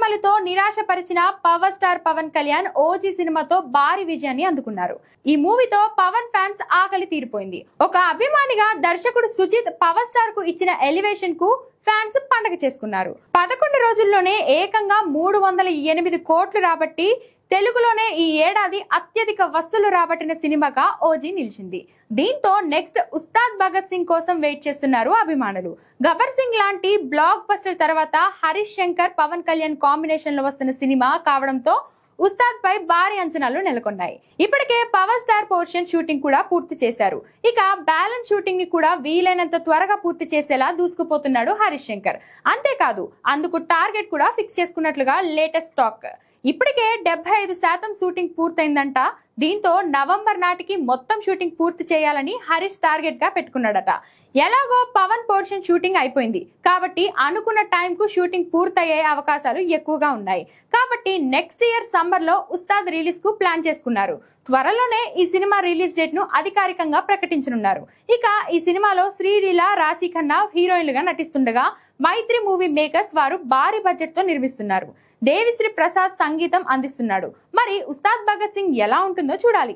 సినిమాలతో నిరాశపరిచిన power star Pawan Kalyan OG సినిమాతో భారీ విజయాన్ని అందుకున్నారు. ఈ మూవీతో పవన్ ఫ్యాన్స్ ఆకలి తీరిపోయింది. ఒక అభిమానిగా దర్శకుడు సుజిత్ పవర్ స్టార్ కు ఇచ్చిన ఎలివేషన్ కు ఫ్యాన్స్ పండగ చేసుకున్నారు. 11 రోజుల్లోనే ఏకంగా 308 కోట్లు రాబట్టి తెలుగులోనే ఈ ఏడాది అత్యధిక వసూలు రాబట్టిన సినిమాగా ఓజీ నిలిచింది. దీంతో నెక్స్ట్ ఉస్తాద్ భగత్ సింగ్ కోసం వెయిట్ చేస్తున్నారు అభిమానులు. గబ్బర్ సింగ్ లాంటి బ్లాక్ బస్టర్ తర్వాత హరీష్ శంకర్ పవన్ కళ్యాణ్ కాంబినేషన్ లో వస్తున్న సినిమా కావడంతో ఉస్తాద్ పై భారీ అంచనాలు నెలకొన్నాయి. ఇప్పటికే పవర్ స్టార్ పోర్షన్ షూటింగ్ కూడా పూర్తి చేశారు. ఇక బ్యాలెన్స్ షూటింగ్ ని కూడా వీలైనంత త్వరగా పూర్తి చేసేలా దూసుకుపోతున్నాడు హరీష్ శంకర్. అంతేకాదు అందుకు టార్గెట్ కూడా ఫిక్స్ చేసుకున్నట్లుగా లేటెస్ట్ టాక్. ఇప్పటికే 75% షూటింగ్ పూర్తయిందంట. దీంతో నవంబర్ నాటికి మొత్తం షూటింగ్ పూర్తి చేయాలని హరీష్ టార్గెట్ గా పెట్టుకున్నాడట. ఎలాగో పవన్ పోర్షన్ షూటింగ్ అయిపోయింది కాబట్టి అనుకున్న టైం కు షూటింగ్ పూర్తయ్యే అవకాశాలు ఎక్కువగా ఉన్నాయి. కాబట్టి నెక్స్ట్ ఇయర్ సమ్మర్ లో ఉస్తాద్ రిలీజ్ కు ప్లాన్ చేసుకున్నారు. త్వరలోనే ఈ సినిమా రిలీజ్ డేట్ ను అధికారికంగా ప్రకటించనున్నారు. ఇక ఈ సినిమాలో శ్రీలీల, రాశి ఖన్నా హీరోయిన్లుగా నటిస్తుండగా మైత్రి మూవీ మేకర్స్ వారు భారీ బడ్జెట్ తో నిర్మిస్తున్నారు. దేవిశ్రీ ప్రసాద్ సంగీతం అందిస్తున్నాడు. మరి ఉస్తాద్ భగత్ సింగ్ ఎలా ఉంటుందో చూడాలి.